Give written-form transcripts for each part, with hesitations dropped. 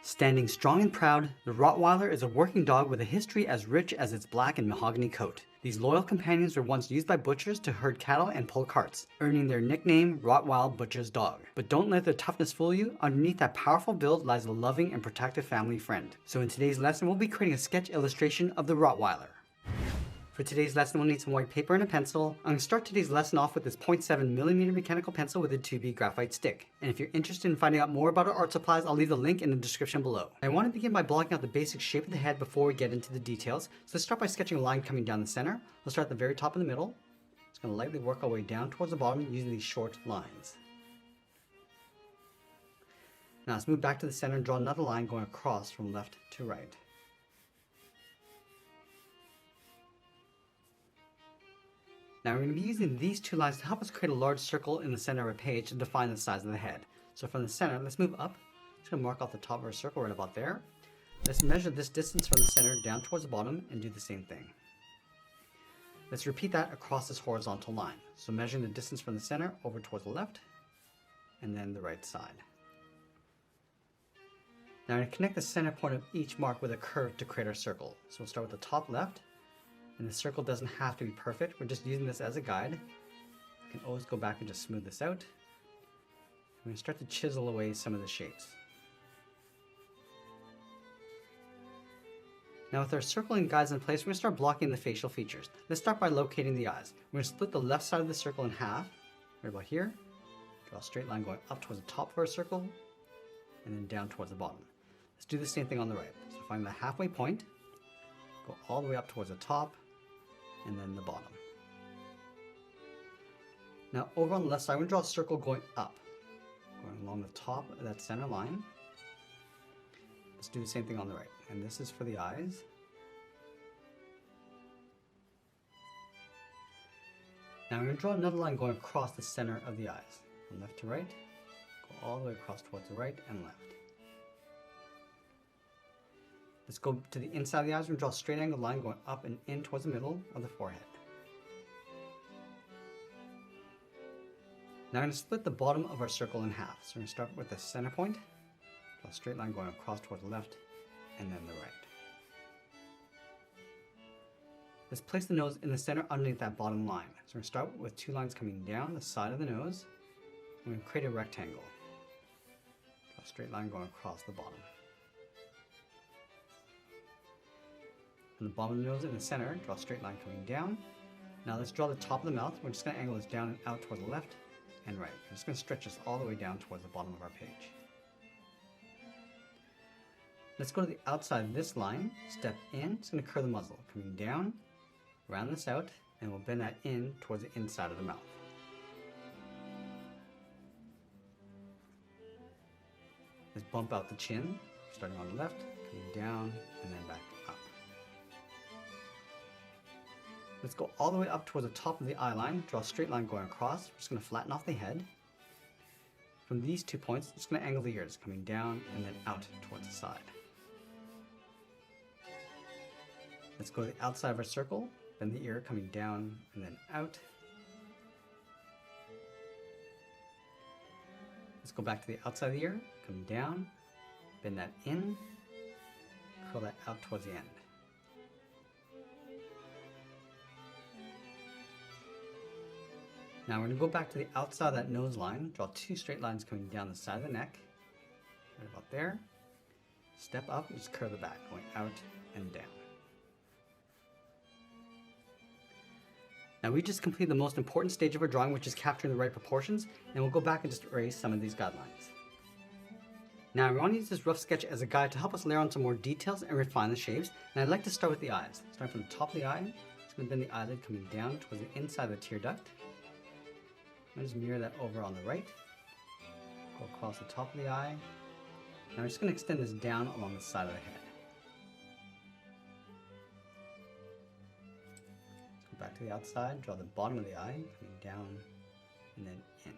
Standing strong and proud, the Rottweiler is a working dog with a history as rich as its black and mahogany coat. These loyal companions were once used by butchers to herd cattle and pull carts, earning their nickname Rottweil Butcher's Dog. But don't let their toughness fool you, underneath that powerful build lies a loving and protective family friend. So in today's lesson, we'll be creating a sketch illustration of the Rottweiler. For today's lesson, we'll need some white paper and a pencil. I'm going to start today's lesson off with this 0.7mm mechanical pencil with a 2B graphite stick. And if you're interested in finding out more about our art supplies, I'll leave the link in the description below. I want to begin by blocking out the basic shape of the head before we get into the details. So let's start by sketching a line coming down the center. We'll start at the very top in the middle. Just going to lightly work our way down towards the bottom using these short lines. Now let's move back to the center and draw another line going across from left to right. Now we're going to be using these two lines to help us create a large circle in the center of our page to define the size of the head. So from the center, let's move up. Just going to mark off the top of our circle right about there. Let's measure this distance from the center down towards the bottom and do the same thing. Let's repeat that across this horizontal line. So measuring the distance from the center over towards the left and then the right side. Now I'm going to connect the center point of each mark with a curve to create our circle. So we'll start with the top left. And the circle doesn't have to be perfect. We're just using this as a guide. You can always go back and just smooth this out. I'm going to start to chisel away some of the shapes. Now with our circle and guides in place, we're going to start blocking the facial features. Let's start by locating the eyes. We're going to split the left side of the circle in half, right about here. Draw a straight line going up towards the top of our circle, and then down towards the bottom. Let's do the same thing on the right. So find the halfway point, go all the way up towards the top, and then the bottom. Now over on the left side, I'm going to draw a circle going up, going along the top of that center line. Let's do the same thing on the right, and this is for the eyes. Now I'm going to draw another line going across the center of the eyes, from left to right, go all the way across towards the right and left. Let's go to the inside of the eyes. We're going to draw a straight angled line going up and in towards the middle of the forehead. Now I'm going to split the bottom of our circle in half. So we're going to start with the center point, draw a straight line going across towards the left and then the right. Let's place the nose in the center underneath that bottom line. So we're going to start with two lines coming down the side of the nose. We're going to create a rectangle. Draw a straight line going across the bottom. From the bottom of the nose in the center, draw a straight line coming down. Now let's draw the top of the mouth. We're just going to angle this down and out towards the left and right. We're just going to stretch this all the way down towards the bottom of our page. Let's go to the outside of this line, step in, it's going to curve the muzzle, coming down, round this out, and we'll bend that in towards the inside of the mouth. Let's bump out the chin, starting on the left, coming down, and then back up. Let's go all the way up towards the top of the eye line, draw a straight line going across. We're just going to flatten off the head. From these 2 points, I'm just going to angle the ears, coming down and then out towards the side. Let's go to the outside of our circle, bend the ear coming down and then out. Let's go back to the outside of the ear, coming down, bend that in, curl that out towards the end. Now we're going to go back to the outside of that nose line, draw 2 straight lines coming down the side of the neck, right about there. Step up and just curve the back, going out and down. Now we just completed the most important stage of our drawing, which is capturing the right proportions, and we'll go back and just erase some of these guidelines. Now we want to use this rough sketch as a guide to help us layer on some more details and refine the shapes, and I'd like to start with the eyes. Starting from the top of the eye, just going to bend the eyelid coming down towards the inside of the tear duct. I'm going to just mirror that over on the right, go across the top of the eye. Now I'm just going to extend this down along the side of the head. Let's go back to the outside, draw the bottom of the eye, coming down and then in.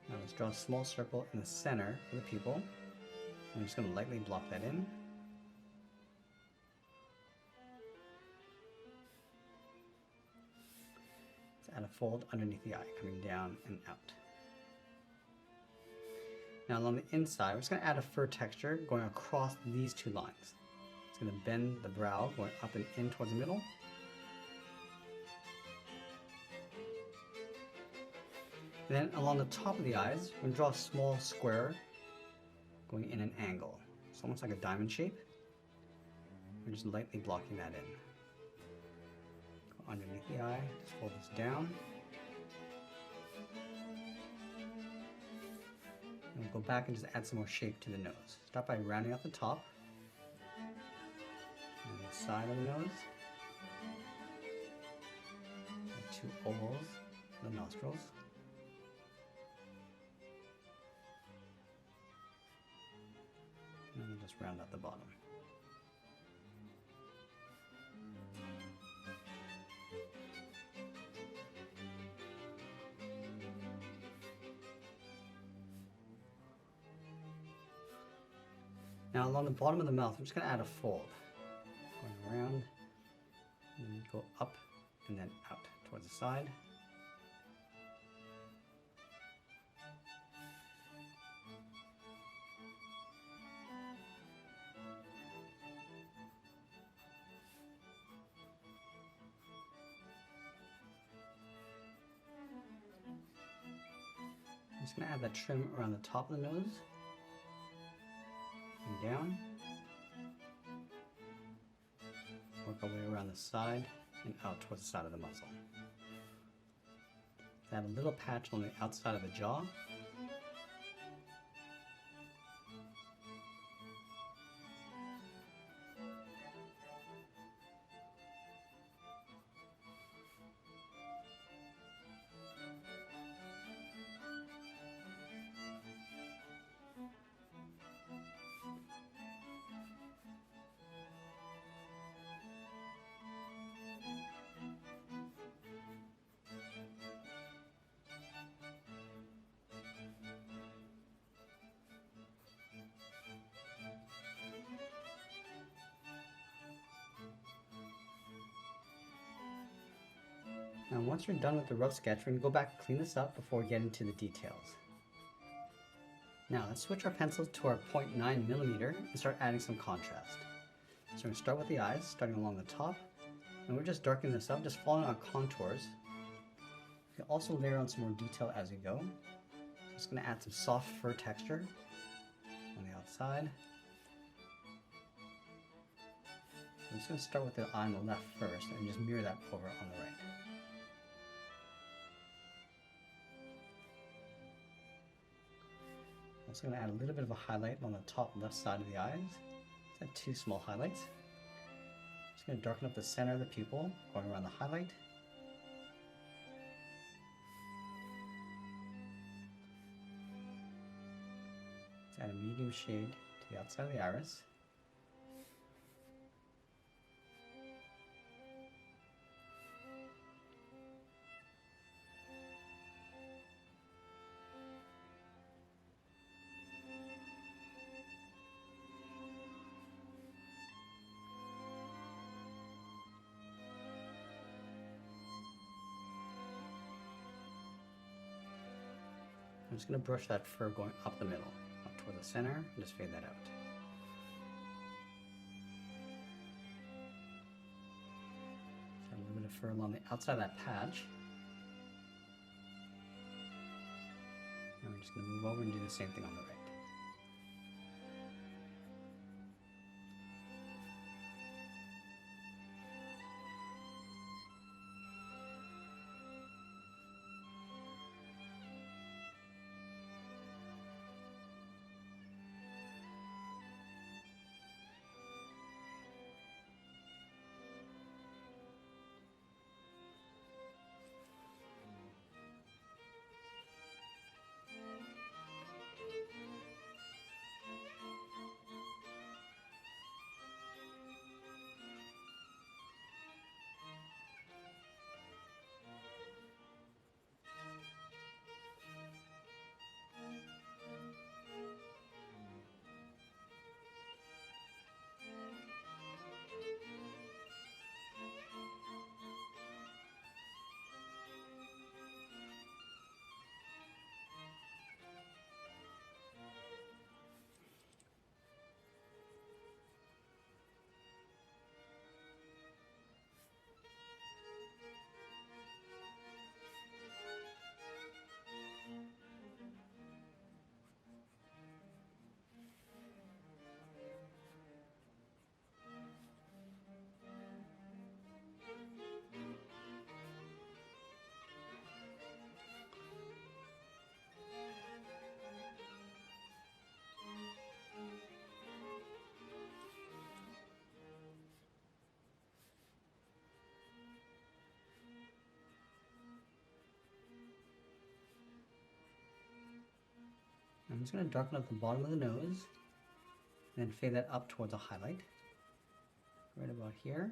Now let's draw a small circle in the center for the pupil. I'm just going to lightly block that in. add a fold underneath the eye, coming down and out. Now along the inside, we're just going to add a fur texture going across these two lines. It's going to bend the brow going up and in towards the middle. And then along the top of the eyes, we're going to draw a small square going in an angle. It's almost like a diamond shape. We're just lightly blocking that in. Go underneath the eye, just fold this down. And we'll go back and just add some more shape to the nose. Start by rounding out the top and the side of the nose. And 2 ovals, the nostrils. And we'll just round out the bottom. Now along the bottom of the mouth, I'm just going to add a fold. Going around, and then go up and then out towards the side. I'm just going to add that trim around the top of the nose. And down. Work our way around the side and out towards the side of the muzzle. Add a little patch on the outside of the jaw. Now once you're done with the rough sketch, we're going to go back and clean this up before we get into the details. Now let's switch our pencils to our 0.9mm and start adding some contrast. So we're going to start with the eyes, starting along the top, and we're just darkening this up, just following our contours. You can also layer on some more detail as you go. So just going to add some soft fur texture on the outside. I'm just going to start with the eye on the left first and just mirror that over on the right. I'm also going to add a little bit of a highlight on the top left side of the eyes. Just add 2 small highlights. Just going to darken up the center of the pupil, going around the highlight. Let's add a medium shade to the outside of the iris. I'm just going to brush that fur going up the middle, up toward the center, and just fade that out. Add a little bit of fur along the outside of that patch. And we're just going to move over and do the same thing on the right. I'm just going to darken up the bottom of the nose and then fade that up towards a highlight, right about here.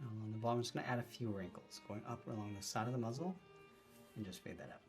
On the bottom, I'm just going to add a few wrinkles going up along the side of the muzzle and just fade that out.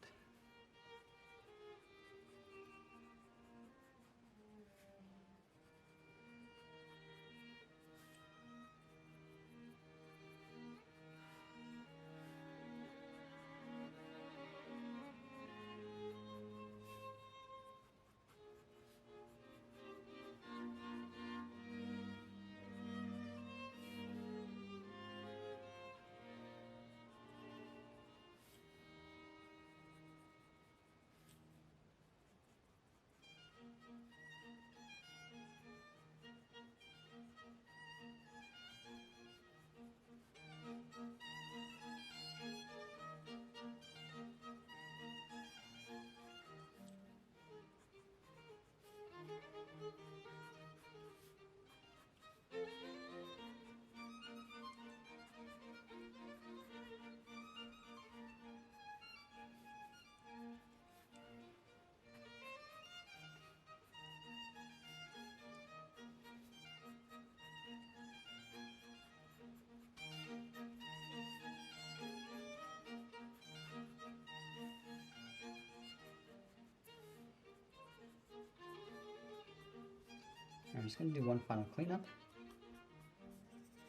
I'm just going to do one final cleanup.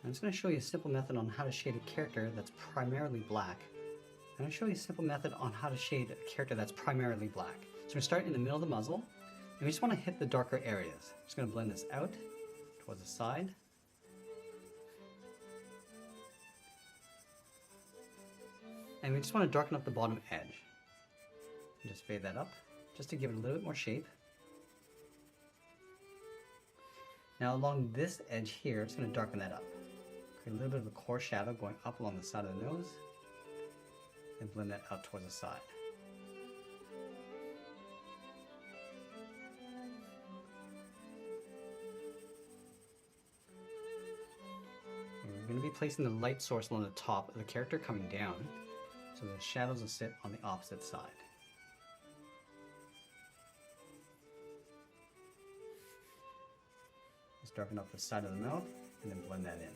I'm just going to show you a simple method on how to shade a character that's primarily black. I'm going to show you a simple method on how to shade a character that's primarily black. So we're going to start in the middle of the muzzle, and we just want to hit the darker areas. I'm just going to blend this out towards the side. And we just want to darken up the bottom edge. And just fade that up, just to give it a little bit more shape. Now along this edge here, it's going to darken that up. Create a little bit of a core shadow going up along the side of the nose, and blend that out towards the side. And we're going to be placing the light source along the top of the character coming down, so the shadows will sit on the opposite side. Just darken up the side of the mouth and then blend that in.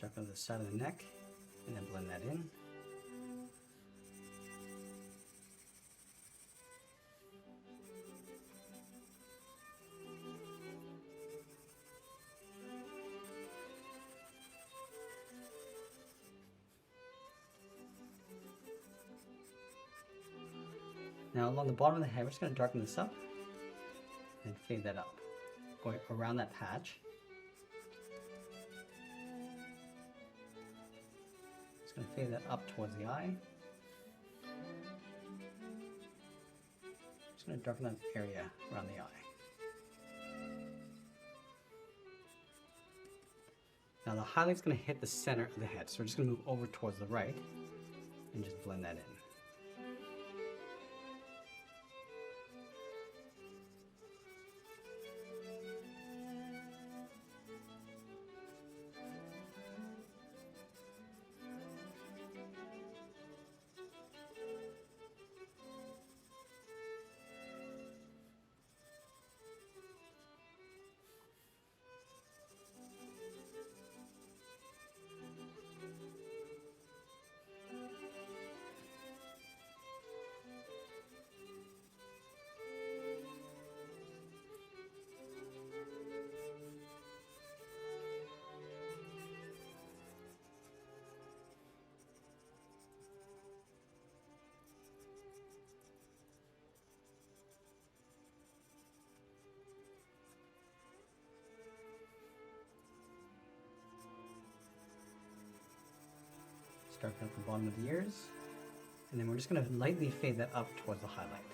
Darken the side of the neck and then blend that in. Now along the bottom of the head, we're just going to darken this up and fade that up, going around that patch. Just going to fade that up towards the eye. Just going to darken that area around the eye. Now the highlight's going to hit the center of the head, so we're just going to move over towards the right and just blend that in. Start at the bottom of the ears, and then we're just going to lightly fade that up towards the highlight.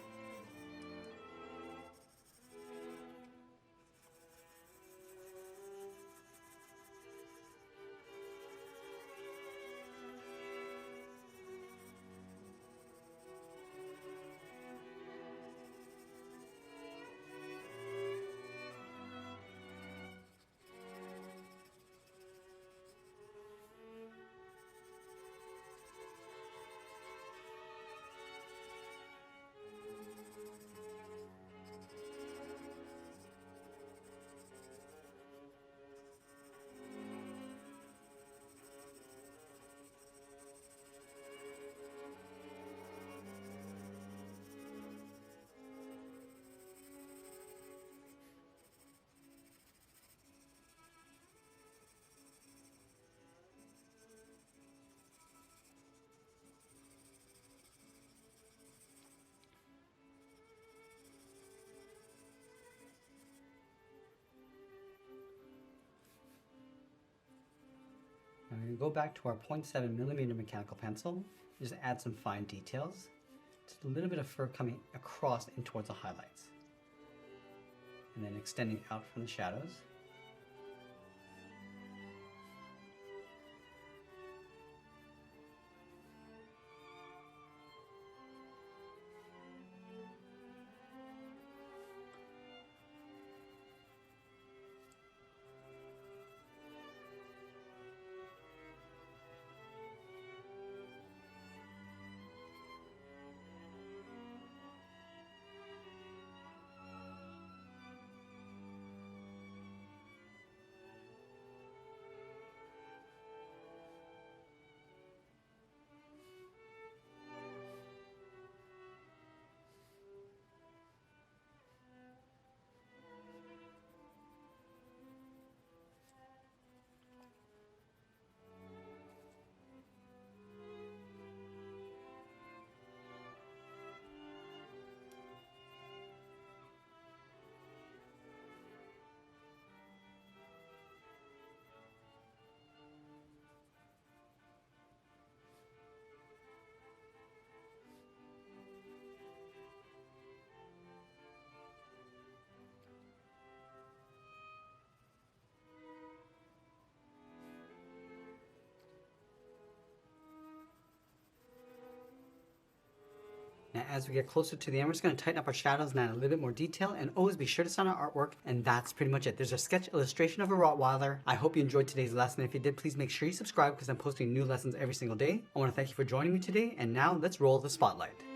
I'm going to go back to our 0.7mm mechanical pencil, just add some fine details. Just a little bit of fur coming across and towards the highlights. And then extending out from the shadows. Now as we get closer to the end, we're just going to tighten up our shadows and add a little bit more detail, and always be sure to sign our artwork, and that's pretty much it. There's a sketch illustration of a Rottweiler. I hope you enjoyed today's lesson. If you did, please make sure you subscribe because I'm posting new lessons every single day. I want to thank you for joining me today, and now let's roll the spotlight.